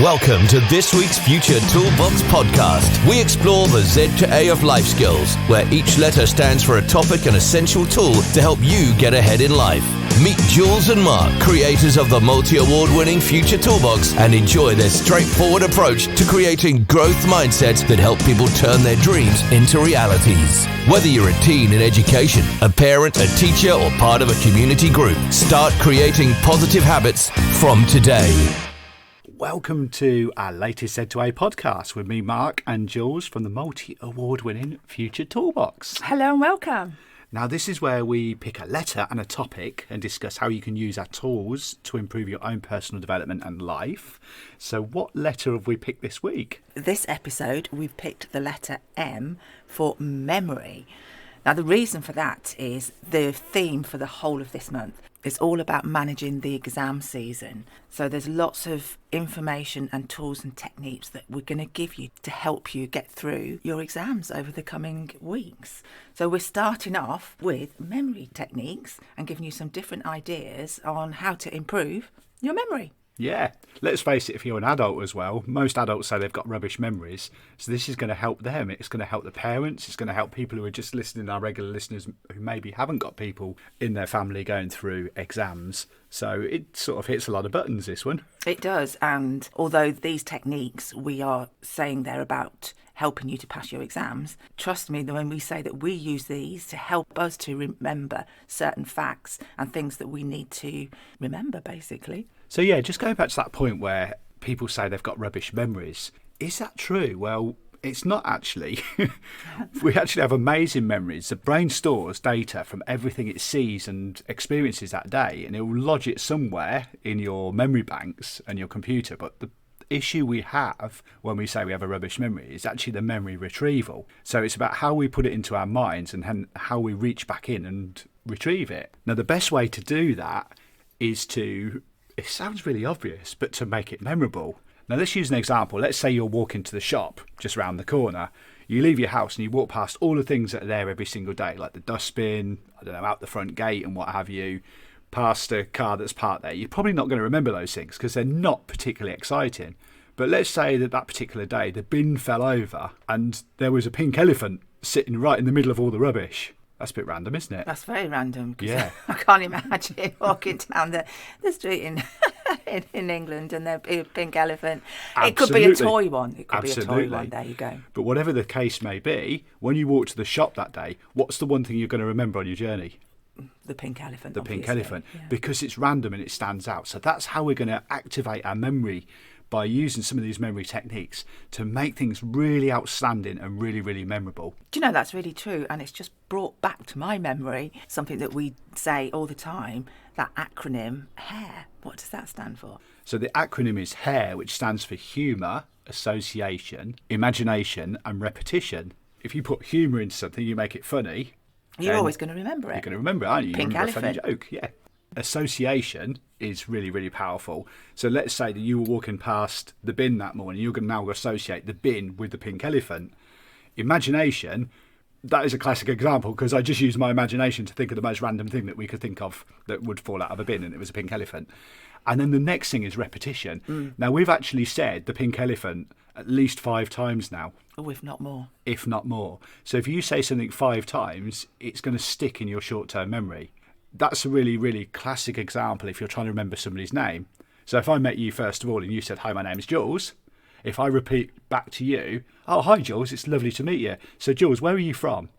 Welcome to this week's Future Toolbox podcast. We explore the Z to A of life skills, where each letter stands for a topic and essential tool to help you get ahead in life. Meet Jules and Mark, creators of the multi-award-winning Future Toolbox, and enjoy their straightforward approach to creating growth mindsets that help people turn their dreams into realities. Whether you're a teen in education, a parent, a teacher, or part of a community group, start creating positive habits from today. Welcome to our latest Z2A podcast with me, Mark, and Jules from the multi-award-winning Future Toolbox. Hello and welcome. Now, this is where we pick a letter and a topic and discuss how you can use our tools to improve your own personal development and life. So what letter have we picked this week? This episode, we've picked the letter M for memory. Now, the reason for that is the theme for the whole of this month. It's all about managing the exam season. So there's lots of information and tools and techniques that we're going to give you to help you get through your exams over the coming weeks. So we're starting off with memory techniques and giving you some different ideas on how to improve your memory. Yeah, let's face it, if you're an adult as well, most adults say they've got rubbish memories. So this is going to help them. It's going to help the parents. It's going to help people who are just listening, our regular listeners who maybe haven't got people in their family going through exams. So it sort of hits a lot of buttons, this one. It does. And although these techniques, we are saying they're about helping you to pass your exams, trust me when we say that we use these to help us to remember certain facts and things that we need to remember, basically. So yeah, just going back to that point where people say they've got rubbish memories. Is that true? Well, it's not actually. We actually have amazing memories. The brain stores data from everything it sees and experiences that day, and it will lodge it somewhere in your memory banks and your computer. But the issue we have when we say we have a rubbish memory is actually the memory retrieval. So it's about how we put it into our minds and how we reach back in and retrieve it. Now, the best way to do that is to, it sounds really obvious, but to make it memorable. Now, let's use an example. Let's say you're walking to the shop just round the corner. You leave your house and you walk past all the things that are there every single day, like the dustbin, out the front gate and what have you, past a car that's parked there. You're probably not going to remember those things because they're not particularly exciting. But let's say that particular day the bin fell over and there was a pink elephant sitting right in the middle of all the rubbish. That's a bit random, isn't it? That's very random. Yeah. I can't imagine walking down the street in England and there'd be a pink elephant. Absolutely. It could be a toy one. It could Absolutely. be a toy one. There you go. But whatever the case may be, when you walk to the shop that day, what's the one thing you're going to remember on your journey? The pink elephant. The obviously. pink elephant. Yeah. Because it's random and it stands out. So that's how we're going to activate our memory, by using some of these memory techniques to make things really outstanding and really, really memorable. Do you know, that's really true, and it's just brought back to my memory something that we say all the time, that acronym H.A.I.R. What does that stand for? So the acronym is H.A.I.R, which stands for humour, association, imagination and repetition. If you put humour into something, you make it funny. You're always going to remember it. You're going to remember it, aren't you? Pink You remember elephant. a funny joke, yeah. Association is really, really powerful. So let's say that you were walking past the bin that morning, you're going to now associate the bin with the pink elephant. Imagination, that is a classic example because I just used my imagination to think of the most random thing that we could think of that would fall out of a bin, and it was a pink elephant. And then the next thing is repetition. Now, we've actually said the pink elephant at least 5 times now. Oh, if not more. If not more. So if you say something 5 times, it's going to stick in your short-term memory. That's a really, really classic example if you're trying to remember somebody's name. So if I met you first of all and you said, "Hi, my name's Jules," if I repeat back to you, "Oh, hi, Jules, it's lovely to meet you. So, Jules, where are you from?"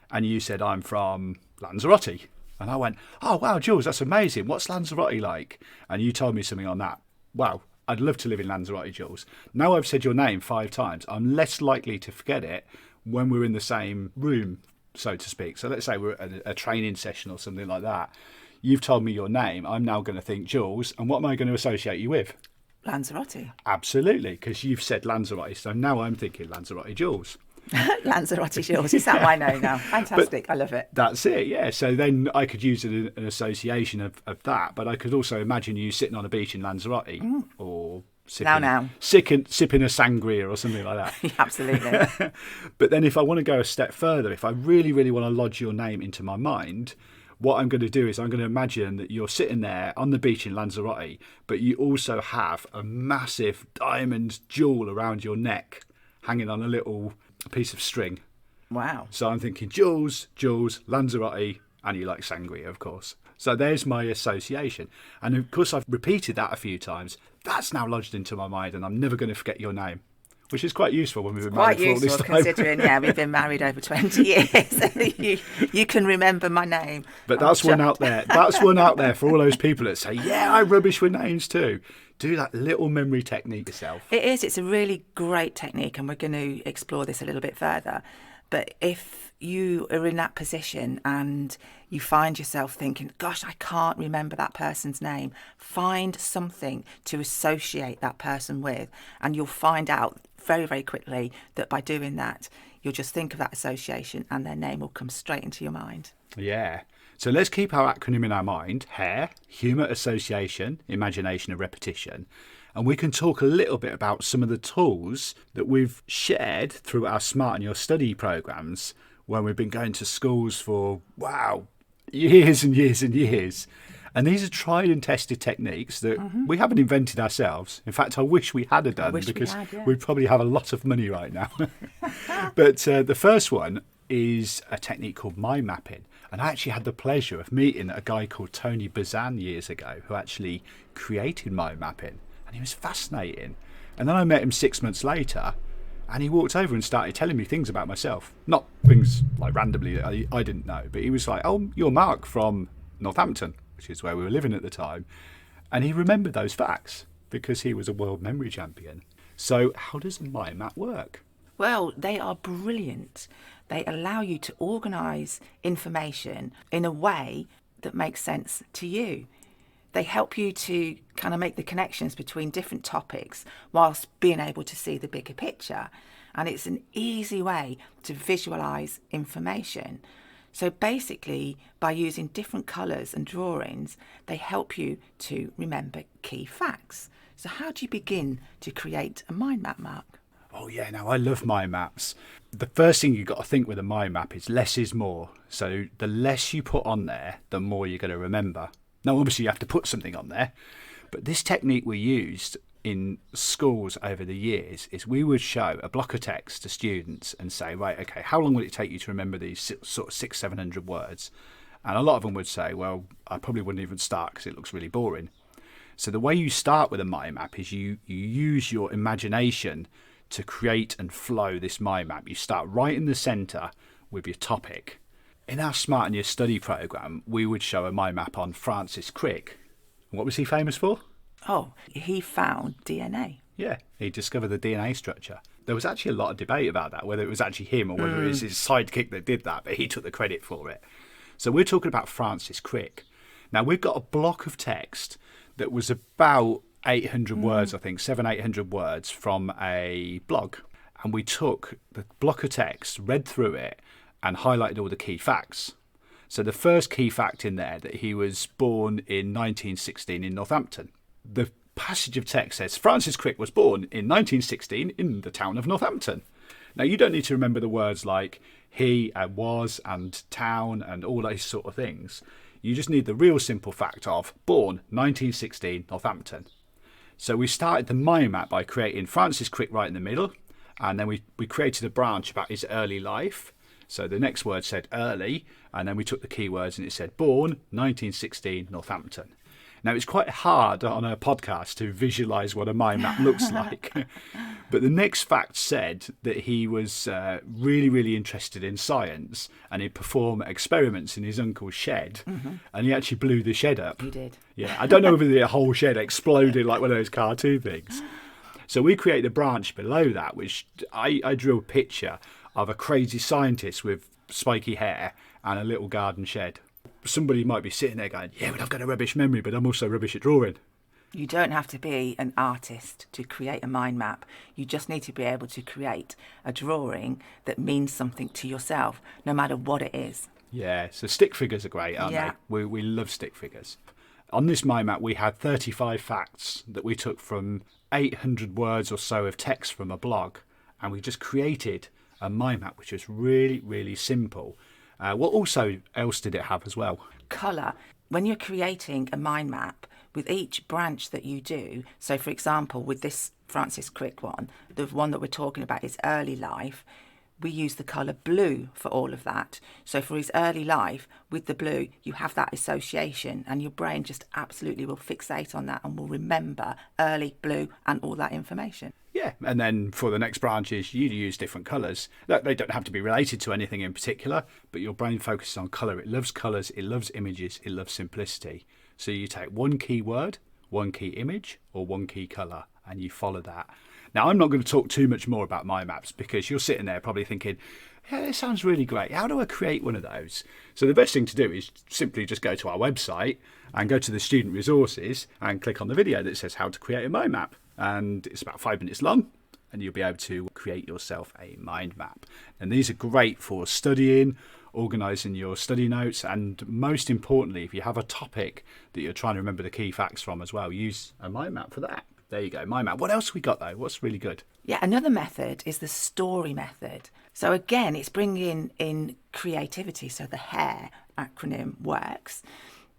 And you said, "I'm from Lanzarote." And I went, "Oh, wow, Jules, that's amazing. What's Lanzarote like?" And you told me something on that. Wow, I'd love to live in Lanzarote, Jules. Now I've said your name 5 times, I'm less likely to forget it when we're in the same room, so to speak. So let's say we're at a training session or something like that. You've told me your name. I'm now going to think Jules. And what am I going to associate you with? Lanzarote. Absolutely, because you've said Lanzarote. So now I'm thinking Lanzarote Jules. Lanzarote Jules. Is that my name now? Fantastic. I love it. That's it, yeah. So then I could use an association of that. But I could also imagine you sitting on a beach in Lanzarote or sipping a sangria or something like that. Absolutely. But then if I want to go a step further, if I really, really want to lodge your name into my mind, what I'm going to do is I'm going to imagine that you're sitting there on the beach in Lanzarote, but you also have a massive diamond jewel around your neck hanging on a little piece of string. Wow. So I'm thinking Jules, Lanzarote, and you like sangria, of course. So there's my association. And of course, I've repeated that a few times. That's now lodged into my mind, and I'm never going to forget your name, which is quite useful when we've been married for all this time. Quite useful, considering, we've been married over 20 years. you can remember my name. But that's one out there. That's one out there for all those people that say, yeah, I'm rubbish with names too. Do that little memory technique yourself. It is. It's a really great technique, and we're going to explore this a little bit further. But if you are in that position and you find yourself thinking, gosh, I can't remember that person's name, find something to associate that person with, and you'll find out very, very quickly that by doing that, you'll just think of that association and their name will come straight into your mind. Yeah. So let's keep our acronym in our mind. H.A.I.R, humour, association, imagination and repetition. And we can talk a little bit about some of the tools that we've shared through our Smart in Your Study programmes when we've been going to schools for, years and years and years. And these are tried and tested techniques that we haven't invented ourselves. In fact, I wish we had done, because we'd probably have a lot of money right now. But the first one is a technique called mind mapping. And I actually had the pleasure of meeting a guy called Tony Bazan years ago who actually created mind mapping. And he was fascinating. And then I met him 6 months later, and he walked over and started telling me things about myself. Not things like randomly that I didn't know, but he was like, oh, you're Mark from Northampton, which is where we were living at the time. And he remembered those facts because he was a world memory champion. So how does a mind map work? Well, they are brilliant. They allow you to organise information in a way that makes sense to you. They help you to kind of make the connections between different topics whilst being able to see the bigger picture. And it's an easy way to visualise information. So basically, by using different colours and drawings, they help you to remember key facts. So how do you begin to create a mind map, Mark? Oh yeah, now I love mind maps. The first thing you've got to think with a mind map is less is more. So the less you put on there, the more you're going to remember. Now obviously you have to put something on there, but this technique we used in schools over the years is we would show a block of text to students and say, right, okay, how long will it take you to remember these sort of 600-700 words? And a lot of them would say, well, I probably wouldn't even start because it looks really boring. So the way you start with a mind map is you use your imagination to create and flow this mind map. You start right in the centre with your topic. In our Smart in Your Study programme, we would show a mind map on Francis Crick. What was he famous for? Oh, he found DNA. Yeah, he discovered the DNA structure. There was actually a lot of debate about that, whether it was actually him or whether it was his sidekick that did that, but he took the credit for it. So we're talking about Francis Crick. Now, we've got a block of text that was about 800 words, I think, 800 words from a blog. And we took the block of text, read through it, and highlighted all the key facts. So the first key fact in there, that he was born in 1916 in Northampton. The passage of text says, Francis Crick was born in 1916 in the town of Northampton. Now, you don't need to remember the words like he and was and town and all those sort of things. You just need the real simple fact of born 1916 Northampton. So we started the mind map by creating Francis Crick right in the middle, and then we created a branch about his early life. So the next word said early, and then we took the keywords and it said born 1916 Northampton. Now, it's quite hard on a podcast to visualise what a mind map looks like. But the next fact said that he was really, really interested in science, and he'd perform experiments in his uncle's shed. And he actually blew the shed up. He did. Yeah, I don't know whether the whole shed exploded like one of those cartoon things. So we created a branch below that, which I drew a picture of a crazy scientist with spiky hair and a little garden shed. Somebody might be sitting there going, yeah, but I've got a rubbish memory, but I'm also rubbish at drawing. You don't have to be an artist to create a mind map. You just need to be able to create a drawing that means something to yourself, no matter what it is. Yeah, so stick figures are great, aren't they? We love stick figures. On this mind map, we had 35 facts that we took from 800 words or so of text from a blog, and we just created a mind map which was really, really simple. What also else did it have as well? colour. When you're creating a mind map, with each branch that you do, so for example, with this Francis Crick one, the one that we're talking about is early life, we use the colour blue for all of that. So for his early life, with the blue, you have that association and your brain just absolutely will fixate on that and will remember early blue and all that information. Yeah, and then for the next branches, you use different colours. They don't have to be related to anything in particular, but your brain focuses on colour. It loves colours, it loves images, it loves simplicity. So you take one key word, one key image, or one key colour, and you follow that. Now, I'm not going to talk too much more about mind maps because you're sitting there probably thinking, yeah, this sounds really great. How do I create one of those? So the best thing to do is simply just go to our website and go to the student resources and click on the video that says how to create a mind map. And it's about 5 minutes long, and you'll be able to create yourself a mind map. And these are great for studying, organising your study notes, and most importantly, if you have a topic that you're trying to remember the key facts from as well, use a mind map for that. There you go, mind map. What else we got though? What's really good? Yeah, another method is the story method. So again, it's bringing in creativity. So the H.A.I.R acronym works.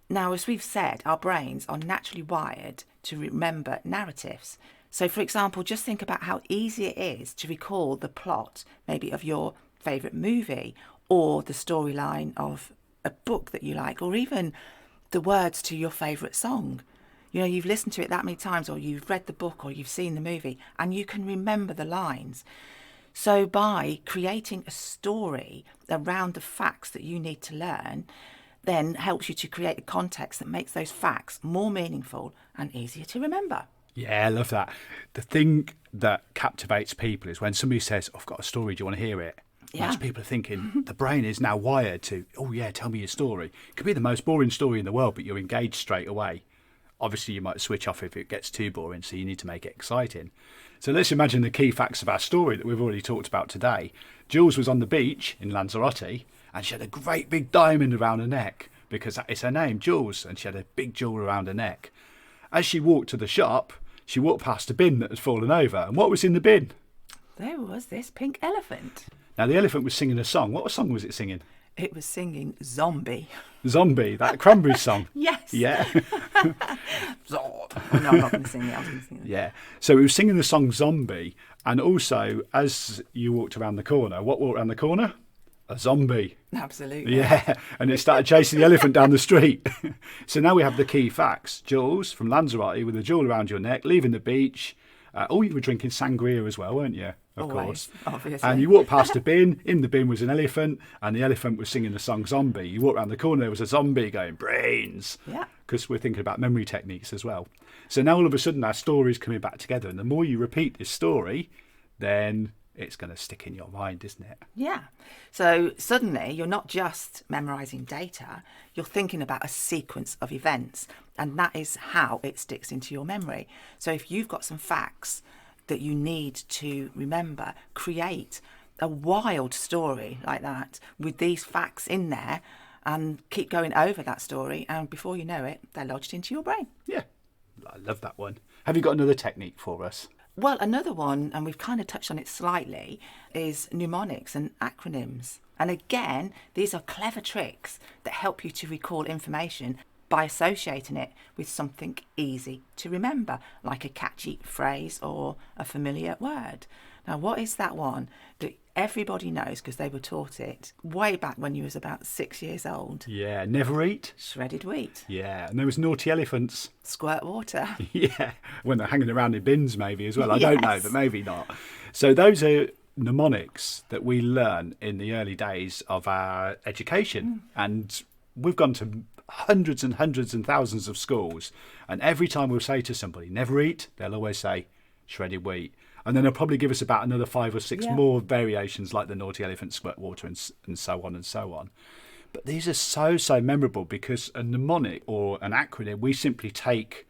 Now, as we've said, our brains are naturally wired to remember narratives. So, for example, just think about how easy it is to recall the plot, maybe of your favourite movie, or the storyline of a book that you like, or even the words to your favourite song. You know, you've listened to it that many times, or you've read the book, or you've seen the movie, and you can remember the lines. So by creating a story around the facts that you need to learn, then helps you to create a context that makes those facts more meaningful and easier to remember. Yeah, I love that. The thing that captivates people is when somebody says, I've got a story, do you want to hear it? Yeah. Most people are thinking the brain is now wired to, oh yeah, tell me your story. It could be the most boring story in the world, but you're engaged straight away. Obviously, you might switch off if it gets too boring, so you need to make it exciting. So let's imagine the key facts of our story that we've already talked about today. Jules was on the beach in Lanzarote, and she had a great big diamond around her neck, because that is her name, Jules, and she had a big jewel around her neck. As she walked to the shop, she walked past a bin that had fallen over, and what was in the bin? There was this pink elephant. Now, the elephant was singing a song. What song was it singing? It was singing Zombie. Zombie, that Cranberries song. Yes. Yeah. Oh, no, I'm not going to sing it. I was going to sing it. Yeah. So it was singing the song Zombie, and also, as you walked around the corner, what walked around the corner? A zombie. Absolutely. Yeah, and it started chasing the elephant down the street. So now we have the key facts. Jules from Lanzarote with a jewel around your neck, leaving the beach. You were drinking sangria as well, weren't you? Of Always, course. obviously. And you walked past a bin. In the bin was an elephant, and the elephant was singing the song Zombie. You walked around the corner, there was a zombie going, brains. Yeah. Because we're thinking about memory techniques as well. So now all of a sudden our story's coming back together, and the more you repeat this story, then it's going to stick in your mind, isn't it? Yeah. So suddenly you're not just memorising data, you're thinking about a sequence of events, and that is how it sticks into your memory. So if you've got some facts that you need to remember, create a wild story like that with these facts in there and keep going over that story, and before you know it, they're lodged into your brain. Yeah, I love that one. Have you got another technique for us? Well, another one, and we've kind of touched on it slightly, is mnemonics and acronyms. And again, these are clever tricks that help you to recall information by associating it with something easy to remember, like a catchy phrase or a familiar word. Now, what is that one that everybody knows because they were taught it way back when you was about 6 years old? Yeah, never eat. Shredded wheat. Yeah, and there was naughty elephants. Squirt water. Yeah, when they're hanging around in bins maybe as well. I don't know, Yes. but maybe not. So those are mnemonics that we learn in the early days of our education. And we've gone to hundreds and hundreds and thousands of schools. And every time we'll say to somebody, never eat, they'll always say shredded wheat. And then they'll probably give us about another 5 or 6 more variations like the naughty elephant, squirt water, and so on and so on. But these are so memorable because a mnemonic or an acronym, we simply take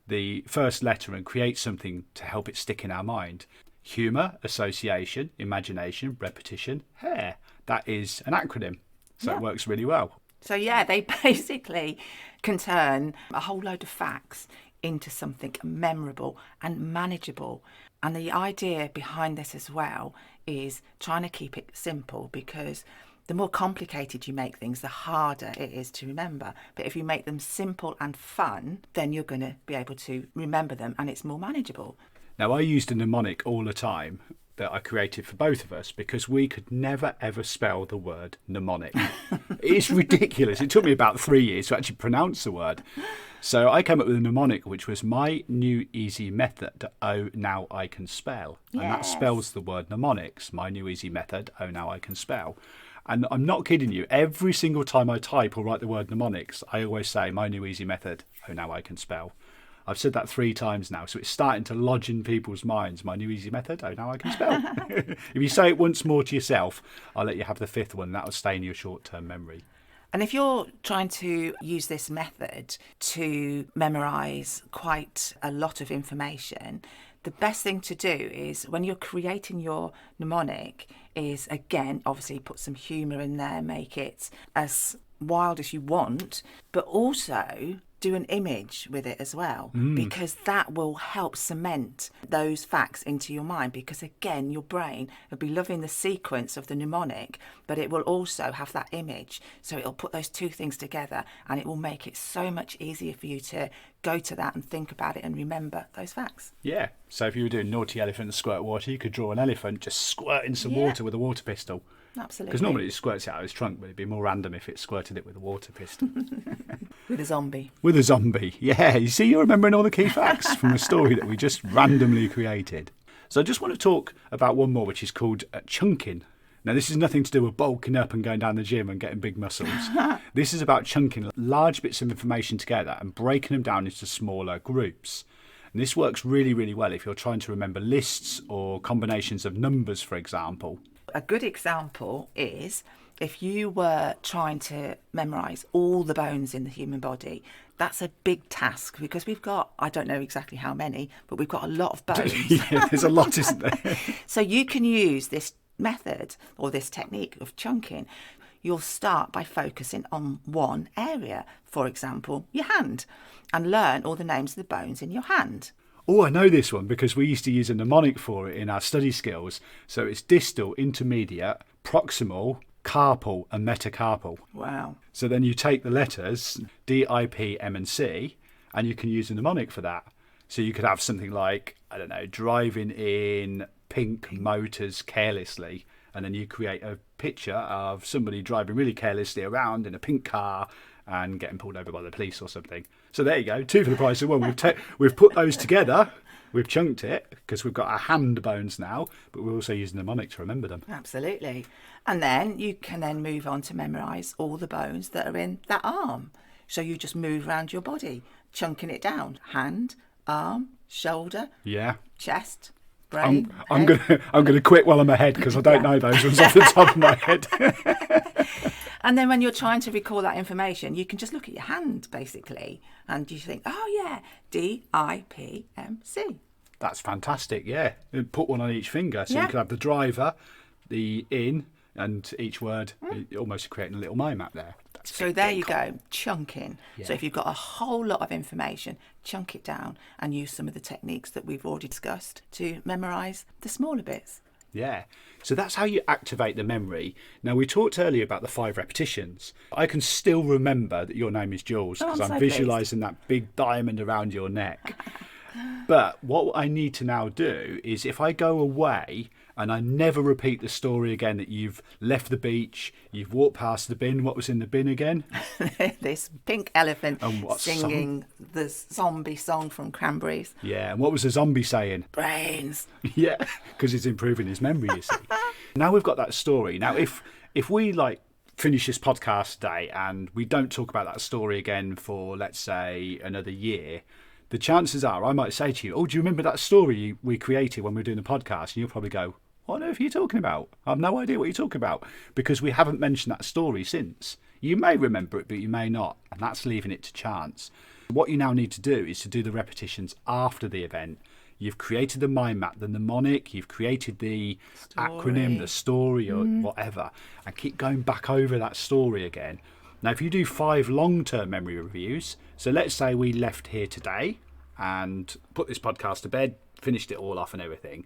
the first letter and create something to help it stick in our mind. Humour, association, imagination, repetition, H.A.I.R. That is an acronym. So it works really well. So yeah, they basically can turn a whole load of facts into something memorable and manageable. And the idea behind this as well is trying to keep it simple, because The more complicated you make things, the harder it is to remember. But if you make them simple and fun, then you're going to be able to remember them and it's more manageable. Now, I used a mnemonic all the time that I created for both of us because we could never, ever spell the word mnemonic. It's ridiculous. It took me about 3 years to actually pronounce the word. So I came up with a mnemonic, which was my new easy method. Oh, now I can spell. Yes. And that spells the word mnemonics. My new easy method. Oh, now I can spell. And I'm not kidding you. Every single time I type or write the word mnemonics, I always say my new easy method. Oh, now I can spell. I've said that 3 times now, so it's starting to lodge in people's minds. My new easy method. Oh, now I can spell. If you say it once more to yourself, I'll let you have the 5th one. That'll stay in your short-term memory. And if you're trying to use this method to memorise quite a lot of information, the best thing to do is when you're creating your mnemonic is, again, obviously put some humour in there, make it as wild as you want, but also do an image with it as well, because that will help cement those facts into your mind, because again your brain will be loving the sequence of the mnemonic, but it will also have that image, so it'll put those 2 things together and it will make it so much easier for you to go to that and think about it and remember those facts. Yeah, so if you were doing naughty elephant squirt water, you could draw an elephant just squirting some water with a water pistol. Absolutely. Because normally it squirts it out of its trunk, but it'd be more random if it squirted it with a water pistol. With a zombie. With a zombie, yeah. You see, you're remembering all the key facts from a story that we just randomly created. So I just want to talk about one more, which is called chunking. Now, this is nothing to do with bulking up and going down the gym and getting big muscles. This is about chunking large bits of information together and breaking them down into smaller groups. And this works really, really well if you're trying to remember lists or combinations of numbers, for example. A good example is if you were trying to memorise all the bones in the human body. That's a big task because we've got, I don't know exactly how many, but we've got a lot of bones. Yeah, there's a lot, isn't there? So you can use this method or this technique of chunking. You'll start by focusing on one area, for example, your hand, and learn all the names of the bones in your hand. Oh, I know this one because we used to use a mnemonic for it in our study skills. So it's distal, intermediate, proximal, carpal and metacarpal. Wow. So then you take the letters D, I, P, M and C and you can use a mnemonic for that. So you could have something like, I don't know, driving in pink motors carelessly. And then you create a picture of somebody driving really carelessly around in a pink car and getting pulled over by the police or something. So there you go, 2 for the price of 1. We've put those together, we've chunked it because we've got our hand bones now, but we're also using the mnemonic to remember them. Absolutely. And then you can then move on to memorise all the bones that are in that arm. So you just move around your body, chunking it down. Hand, arm, shoulder, chest, brain. I'm gonna quit while I'm ahead because I don't know those ones off the top of my head. And then when you're trying to recall that information, you can just look at your hand, basically, and you think, oh, yeah, D, I, P, M, C. That's fantastic, yeah. Put one on each finger, so Yeah. you can have the driver, the in, and each word, almost creating a little mind map there. So there you go, chunking. Yeah. So if you've got a whole lot of information, chunk it down and use some of the techniques that we've already discussed to memorise the smaller bits. Yeah, so that's how you activate the memory. Now, we talked earlier about the 5 repetitions. I can still remember that your name is Jules because I'm visualising that big diamond around your neck. But what I need to now do is if I go away and I never repeat the story again, that you've left the beach, you've walked past the bin, what was in the bin again? This pink elephant what singing the zombie song from Cranberries. Yeah, and what was the zombie saying? Brains. Yeah, because it's improving his memory, you see. Now we've got that story. Now, if we finish this podcast today and we don't talk about that story again for, let's say, another year, the chances are I might say to you, oh, do you remember that story we created when we were doing the podcast? And you'll probably go, what on earth are you talking about? I have no idea what you're talking about because we haven't mentioned that story since. You may remember it, but you may not, and that's leaving it to chance. What you now need to do is to do the repetitions after the event. You've created the mind map, the mnemonic, you've created the acronym, the story or whatever, and keep going back over that story again. Now, if you do 5 long-term memory reviews, so let's say we left here today and put this podcast to bed, finished it all off and everything,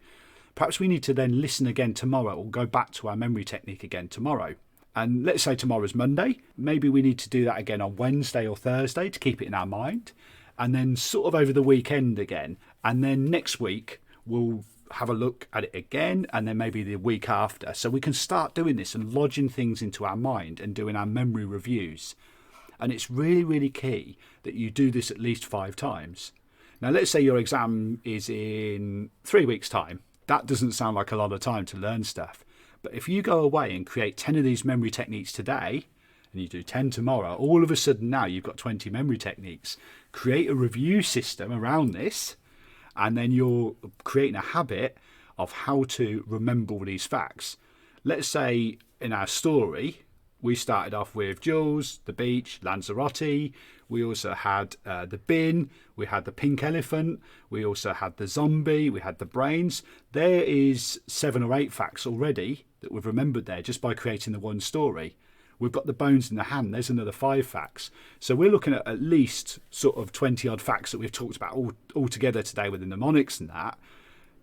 perhaps we need to then listen again tomorrow or go back to our memory technique again tomorrow. And let's say tomorrow's Monday. Maybe we need to do that again on Wednesday or Thursday to keep it in our mind. And then sort of over the weekend again. And then next week, we'll have a look at it again, and then maybe the week after. So we can start doing this and lodging things into our mind and doing our memory reviews. And it's really, really key that you do this at least 5 times. Now, let's say your exam is in 3 weeks' time. That doesn't sound like a lot of time to learn stuff. But if you go away and create 10 of these memory techniques today, and you do 10 tomorrow, all of a sudden now you've got 20 memory techniques. Create a review system around this, and then you're creating a habit of how to remember all these facts. Let's say in our story, we started off with Jules, the beach, Lanzarote. We also had the bin. We had the pink elephant. We also had the zombie. We had the brains. There is 7 or 8 facts already that we've remembered there just by creating the one story. We've got the bones in the hand. There's another 5 facts. So we're looking at least sort of 20 odd facts that we've talked about all together today with the mnemonics and that.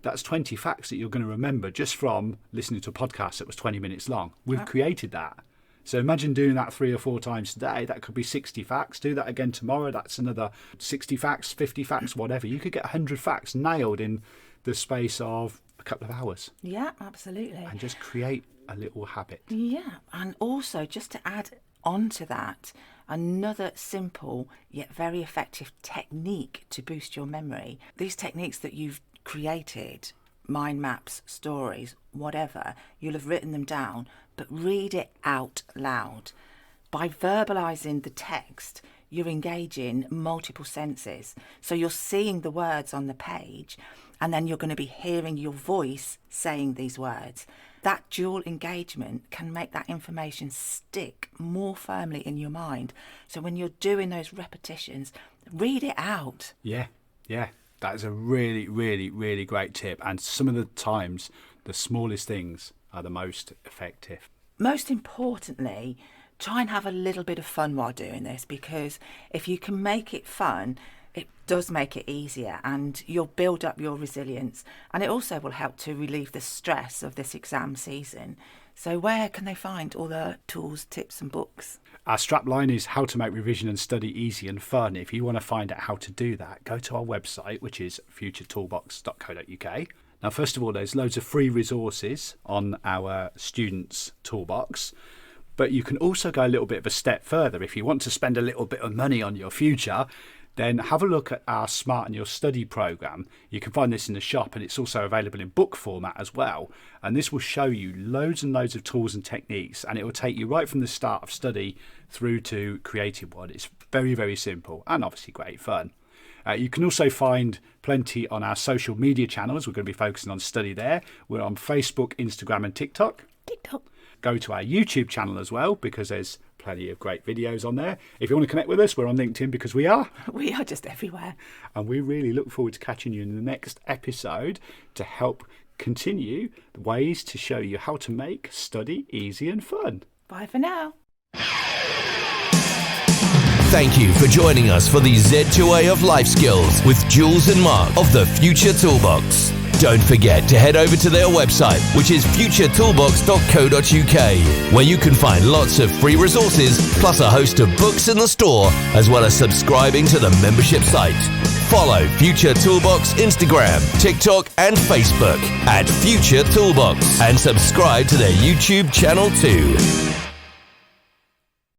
That's 20 facts that you're going to remember just from listening to a podcast that was 20 minutes long. We've created that. So imagine doing that 3 or 4 times today. That could be 60 facts. Do that again tomorrow. That's another 60 facts, 50 facts, whatever. You could get 100 facts nailed in the space of a couple of hours. Yeah, absolutely. And just create a little habit. Yeah, and also just to add on to that, another simple yet very effective technique to boost your memory. These techniques that you've created, mind maps, stories, whatever, you'll have written them down, but read it out loud. By verbalising the text, you're engaging multiple senses. So you're seeing the words on the page, and then you're going to be hearing your voice saying these words. That dual engagement can make that information stick more firmly in your mind. So when you're doing those repetitions, read it out. Yeah. That is a really, really, really great tip. And some of the times, the smallest things are the most effective. Most importantly, try and have a little bit of fun while doing this, because if you can make it fun, it does make it easier and you'll build up your resilience, and it also will help to relieve the stress of this exam season. So where can they find all the tools, tips and books? Our strapline is how to make revision and study easy and fun. If you want to find out how to do that, go to our website, which is futuretoolbox.co.uk. Now, first of all, there's loads of free resources on our students' toolbox. But you can also go a little bit of a step further. If you want to spend a little bit of money on your future, then have a look at our Smart and Your Study programme. You can find this in the shop, and it's also available in book format as well. And this will show you loads and loads of tools and techniques, and it will take you right from the start of study through to creative one. It's very, very simple and obviously great fun. You can also find plenty on our social media channels. We're going to be focusing on study there. We're on Facebook, Instagram and TikTok. Go to our YouTube channel as well, because there's plenty of great videos on there. If you want to connect with us, we're on LinkedIn, because we are. We are just everywhere. And we really look forward to catching you in the next episode to help continue the ways to show you how to make study easy and fun. Bye for now. Thank you for joining us for the Z2A of Life Skills with Jules and Mark of the Future Toolbox. Don't forget to head over to their website, which is futuretoolbox.co.uk, where you can find lots of free resources, plus a host of books in the store, as well as subscribing to the membership site. Follow Future Toolbox Instagram, TikTok and Facebook at Future Toolbox, and subscribe to their YouTube channel too.